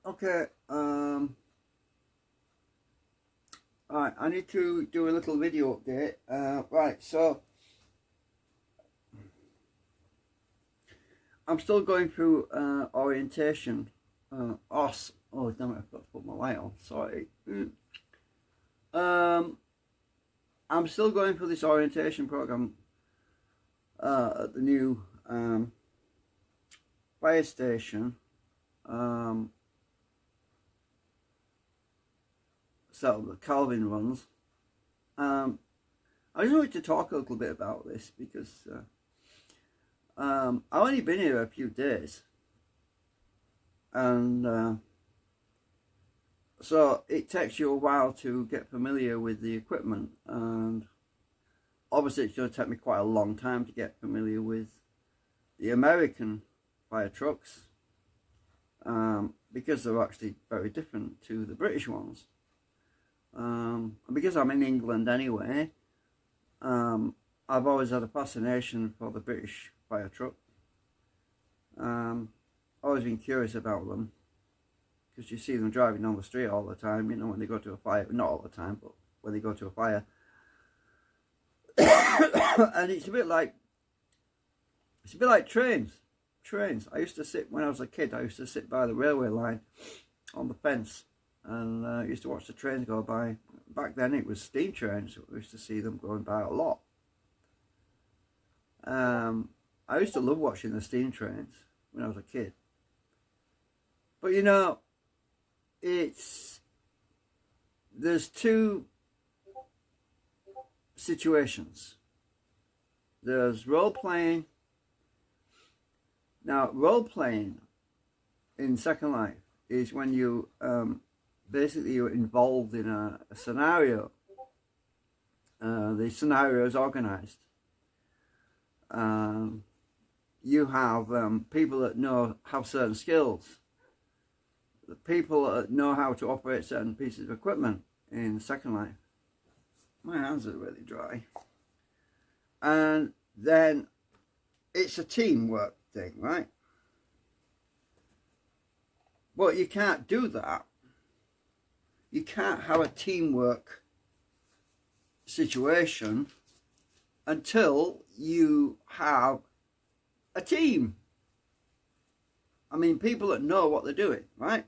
Okay, alright, I need to do a little video update. Right, so I'm still going through orientation. Oh, damn it, I forgot to put my light on, sorry. Um, I'm still going through this orientation program at the new fire station. So the Calvin runs. I just wanted to talk a little bit about this because I've only been here a few days, and so it takes you a while to get familiar with the equipment, and obviously it's going to take me quite a long time to get familiar with the American fire trucks, because they're actually very different to the British ones. And because I'm in England anyway, I've always had a fascination for the British fire truck. Always been curious about them because you see them driving down the street all the time, you know, when they go to a fire. Not all the time, but when they go to a fire. And it's a bit like trains. I used to sit, when I was a kid, I used to sit by the railway line on the fence, and I used to watch the trains go by. Back then it was steam trains. We used to see them going by a lot. I used to love watching the steam trains when I was a kid. But you know, there's two situations. There's role playing. Now, role playing in Second Life is when you basically you're involved in a scenario. The scenario is organized. You have people that have certain skills. The people that know how to operate certain pieces of equipment in Second Life. My hands are really dry. And then it's a teamwork thing, right? But you can't do that. You can't have a teamwork situation until you have a team. I mean, people that know what they're doing, right?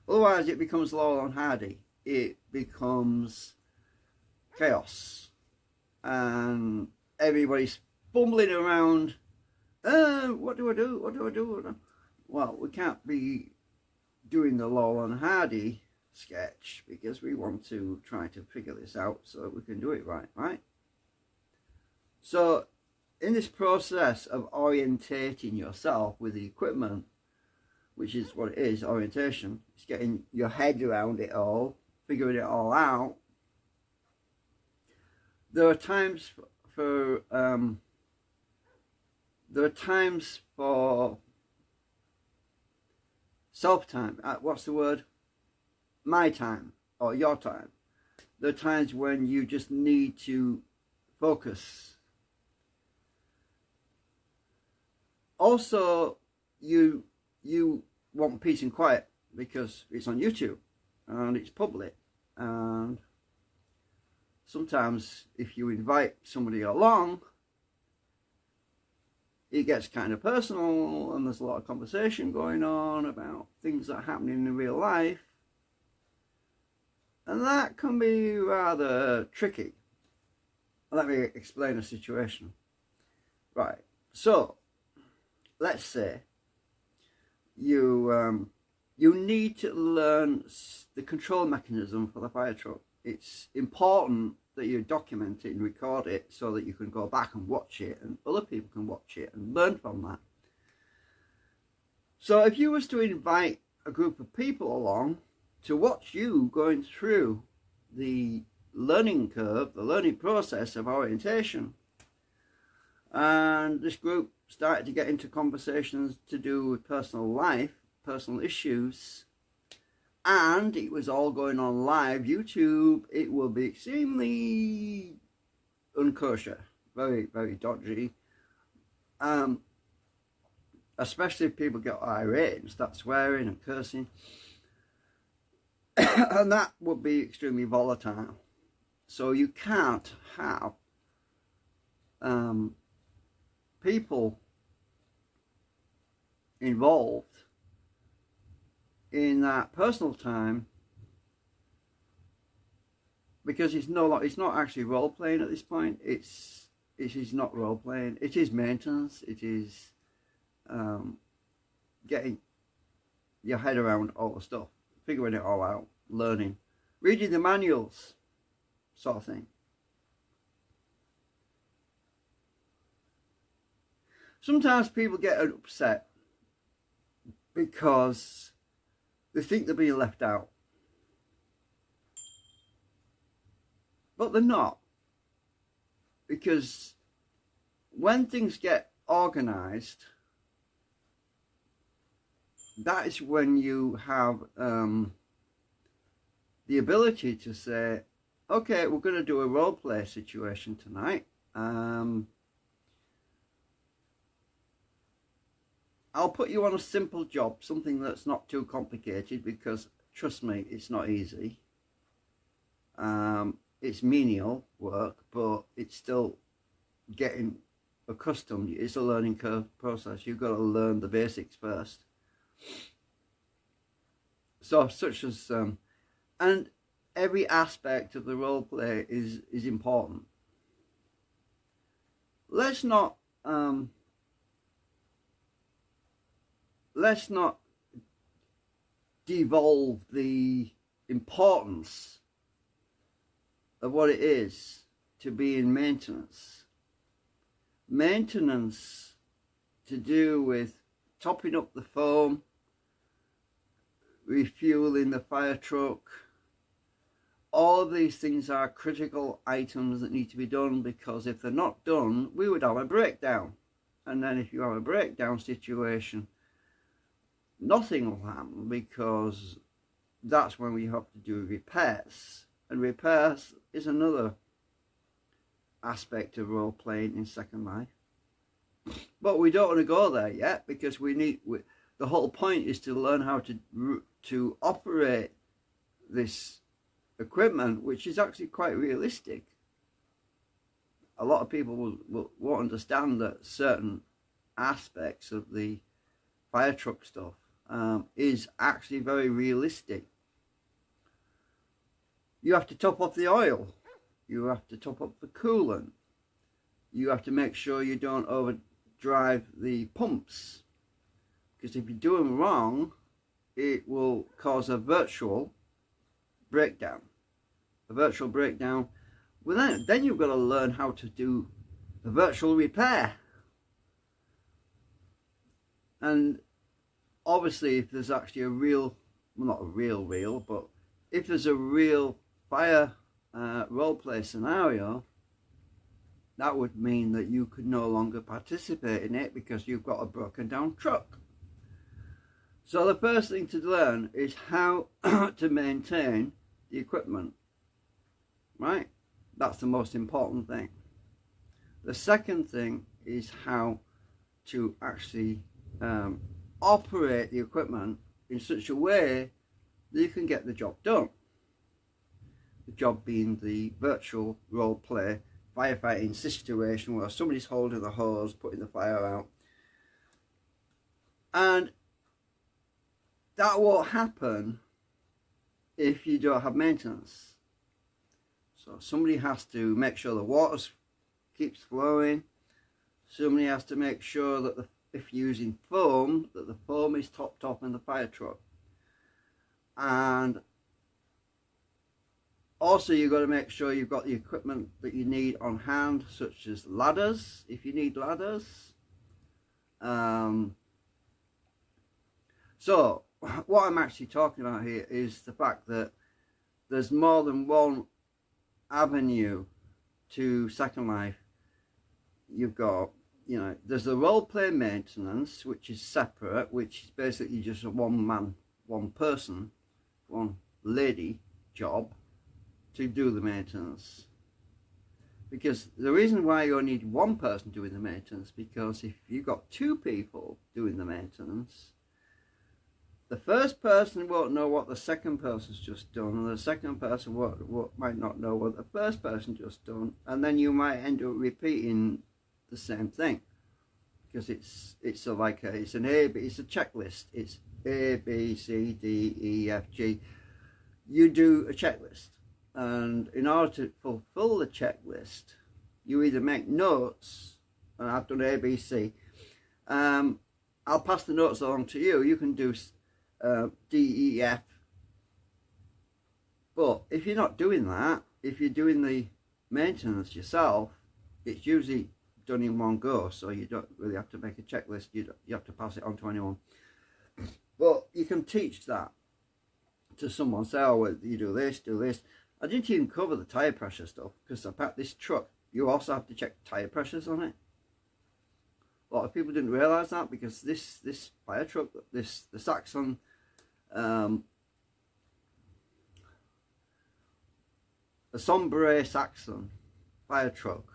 Otherwise it becomes Laurel and Hardy. It becomes chaos. And everybody's fumbling around. What do I do? What do I do? Well, we can't be doing the Laurel and Hardy sketch because we want to try to figure this out so that we can do it right? So in this process of orientating yourself with the equipment, which is what it is, orientation, it's getting your head around it all, figuring it all out. There are times for self-time. What's the word? My time or your time. There are times when you just need to focus. Also, you want peace and quiet because it's on YouTube and it's public, and sometimes if you invite somebody along, it gets kind of personal and there's a lot of conversation going on about things that are happening in real life, and that can be rather tricky. Let me explain a situation. Right, so let's say you need to learn the control mechanism for the fire truck. It's important that you document it and record it so that you can go back and watch it and other people can watch it and learn from that. So if you was to invite a group of people along to watch you going through the learning curve, the learning process of orientation, and this group started to get into conversations to do with personal life, personal issues, and it was all going on live YouTube, it will be extremely unkosher, very, very dodgy. especially if people get irate and start swearing and cursing. And that would be extremely volatile. So you can't have people involved in that personal time, because it's not actually role playing at this point. It is not role playing. It is maintenance. It is getting your head around all the stuff, figuring it all out, learning, reading the manuals, sort of thing. Sometimes people get upset because they think they're being left out, but they're not, because when things get organized, that is when you have the ability to say, okay, we're going to do a role play situation tonight. I'll put you on a simple job, something that's not too complicated, because trust me, it's not easy. It's menial work, but it's still getting accustomed. It's a learning curve process. You've got to learn the basics first. So such as and every aspect of the role play is important. Let's not devolve the importance of what it is to be in maintenance. Maintenance to do with topping up the foam, refueling the fire truck. All of these things are critical items that need to be done, because if they're not done, we would have a breakdown. And then if you have a breakdown situation, nothing will happen, because that's when we have to do repairs. And repairs is another aspect of role playing in Second Life. But we don't want to go there yet, because the whole point is to learn how to operate this equipment, which is actually quite realistic. A lot of people won't understand that certain aspects of the fire truck stuff is actually very realistic. You have to top up the oil, you have to top up the coolant, you have to make sure you don't overdrive the pumps, because if you do them wrong, it will cause a virtual breakdown. A virtual breakdown. Well, then you've got to learn how to do a virtual repair. And obviously, if there's actually a real, well, not a real, but if there's a real fire role play scenario, that would mean that you could no longer participate in it because you've got a broken down truck. So the first thing to learn is how to maintain the equipment, right? That's the most important thing. The second thing is how to actually operate the equipment in such a way that you can get the job done. The job being the virtual role play firefighting situation where somebody's holding the hose, putting the fire out. And that won't happen if you don't have maintenance. So somebody has to make sure the water keeps flowing. Somebody has to make sure that if you're using foam, that the foam is topped off in the fire truck. And also you've got to make sure you've got the equipment that you need on hand, such as ladders, if you need ladders. So what I'm actually talking about here is the fact that there's more than one avenue to Second Life. You've got, you know, there's the role play maintenance, which is separate, which is basically just a one man, one person, one lady job to do the maintenance. Because the reason why you only need one person doing the maintenance, because if you've got two people doing the maintenance, the first person won't know what the second person's just done, and the second person might not know what the first person just done, and then you might end up repeating the same thing, because it's a checklist. It's A, B, C, D, E, F, G. You do a checklist, and in order to fulfill the checklist, you either make notes, and I've done A, B, C. I'll pass the notes along to you. You can do D, E, F. But if you're not doing that, if you're doing the maintenance yourself, it's usually done in one go, so you don't really have to make a checklist. You have to pass it on to anyone. But you can teach that to someone. Say, oh, well, you do this, do this. I didn't even cover the tyre pressure stuff, because about this truck, you also have to check tyre pressures on it. A lot of people didn't realise that, because this fire truck, the Saxon, the Sombre Saxon fire truck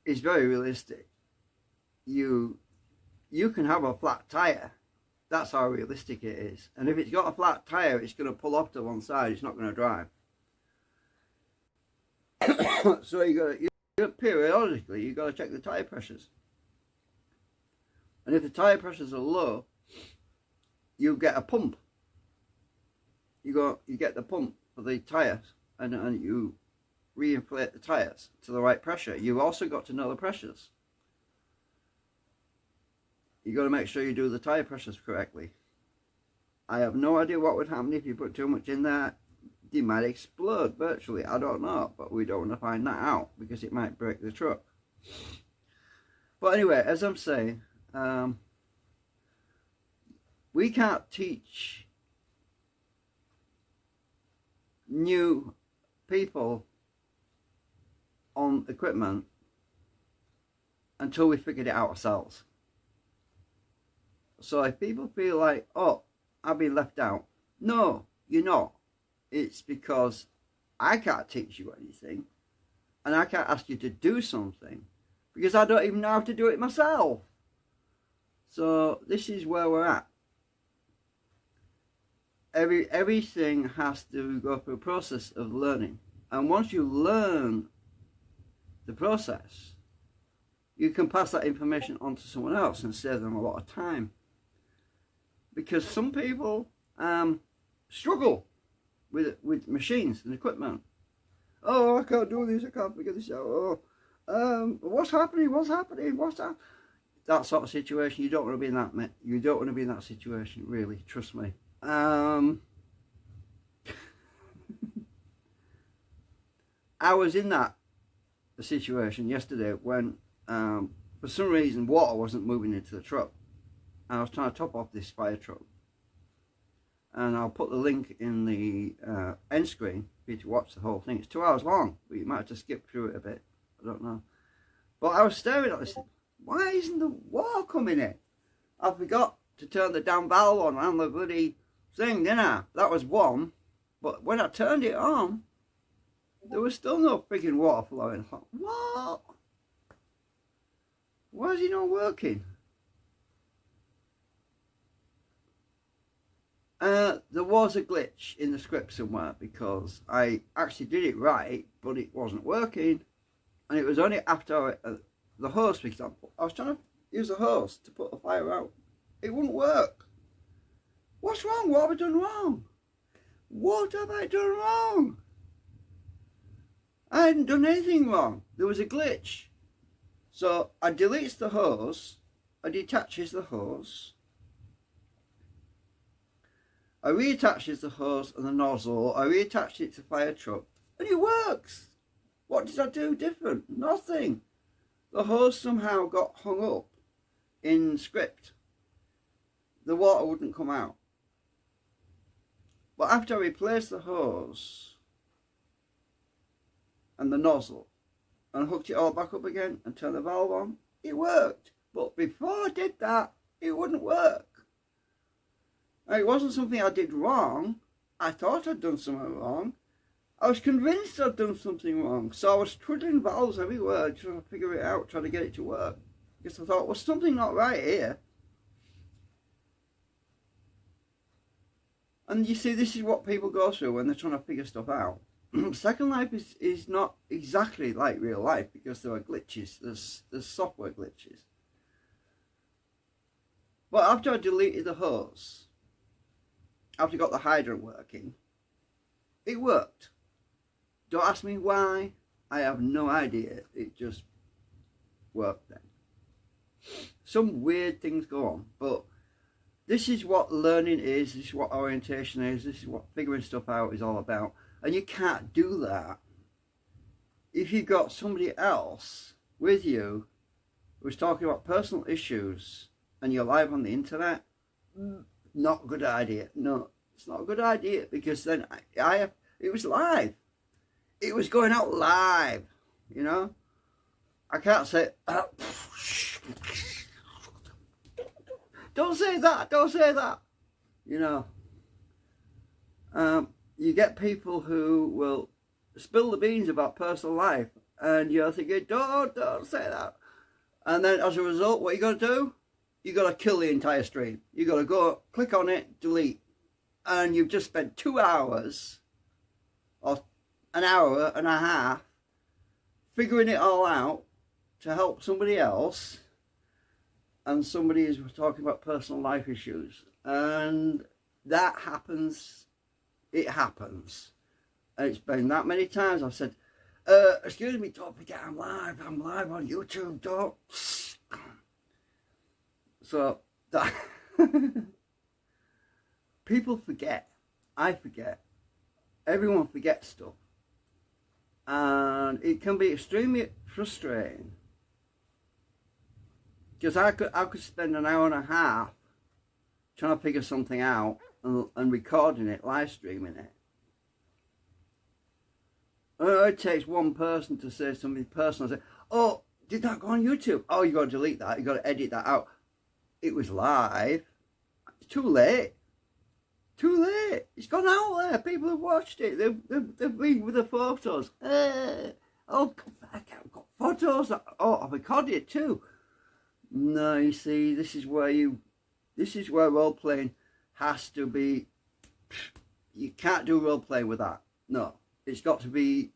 is very realistic. You can have a flat tyre. That's how realistic it is. And if it's got a flat tyre, it's going to pull off to one side. It's not going to drive. So periodically you got to check the tyre pressures. And if the tyre pressures are low, you get a pump. You get the pump for the tyres, and you reinflate the tyres to the right pressure. You've also got to know the pressures. You got to make sure you do the tyre pressures correctly. I have no idea what would happen if you put too much in there. They might explode virtually. I don't know, but we don't want to find that out, because it might break the truck. But anyway, as I'm saying, we can't teach new people on equipment until we figured it out ourselves. So if people feel like, oh, I've been left out, no, you're not. It's because I can't teach you anything, and I can't ask you to do something, because I don't even know how to do it myself. So this is where we're at. Everything has to go through a process of learning, and once you learn the process, you can pass that information on to someone else and save them a lot of time. Because some people struggle with machines and equipment. Oh, I can't do this, I can't figure this out. Oh, what's happening? What's happening? What's that? That sort of situation, you don't want to be in that. You don't want to be in that situation, really. Trust me. I was in that situation yesterday when, for some reason, water wasn't moving into the truck. And I was trying to top off this fire truck. And I'll put the link in the end screen for you to watch the whole thing. It's 2 hours long, but you might have to skip through it a bit. I don't know. But I was staring at this. Why isn't the water coming in? I forgot to turn the damn valve on the bloody thing, didn't I? That was one. But when I turned it on, there was still no freaking water flowing. I thought, what? Why is it not working? There was a glitch in the script somewhere, because I actually did it right, but it wasn't working. And it was only after the hose, for example. I was trying to use the hose to put the fire out. It wouldn't work. What's wrong? What have I done wrong? What have I done wrong? I hadn't done anything wrong. There was a glitch. So I deletes the hose. I detaches the hose. I reattaches the hose and the nozzle. I reattached it to the fire truck, and it works. What did I do different? Nothing. The hose somehow got hung up in script. The water wouldn't come out. But after I replaced the hose and the nozzle and hooked it all back up again and turned the valve on, it worked. But before I did that, it wouldn't work. Now, it wasn't something I did wrong. I thought I'd done something wrong, I was convinced I'd done something wrong, so I was twiddling valves everywhere, trying to figure it out, trying to get it to work. Because I thought, well, something not right here. And you see, this is what people go through when they're trying to figure stuff out. Second Life is not exactly like real life, because there are glitches, there's software glitches. But after I deleted the hose, after I got the hydrant working, it worked. Don't ask me why, I have no idea, it just worked then. Some weird things go on, but this is what learning is, this is what orientation is, this is what figuring stuff out is all about. And you can't do that if you've got somebody else with you who's talking about personal issues and you're live on the internet. Not a good idea. No, it's not a good idea, because then it was live. It was going out live, you know. I can't say, don't say that, don't say that, you know. You get people who will spill the beans about personal life, and you're thinking, don't say that. And then as a result, what you got to do? You got to kill the entire stream. You got to go, click on it, delete. And you've just spent 2 hours, or an hour and a half, figuring it all out to help somebody else. And somebody is talking about personal life issues. And that happens. It happens. And it's been that many times I've said, excuse me, don't forget I'm live on YouTube, don't. So that people forget, I forget, everyone forgets stuff, and it can be extremely frustrating, because I could spend an hour and a half trying to figure something out and recording it, live streaming it. It takes one person to say something personal. Say, oh, did that go on YouTube? Oh, you got to delete that. You got to edit that out. It was live. It's too late. Too late. It's gone out there. People have watched it. They've been with the photos. Oh, come back. I've got photos. Oh, I've recorded it too. No, you see, this is where role playing has to be. You can't do role playing with that. No, it's got to be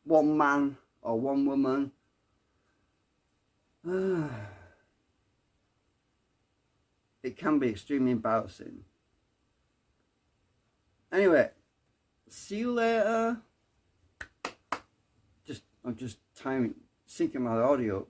one man or one woman. It can be extremely embarrassing. Anyway, see you later. I'm just syncing my audio.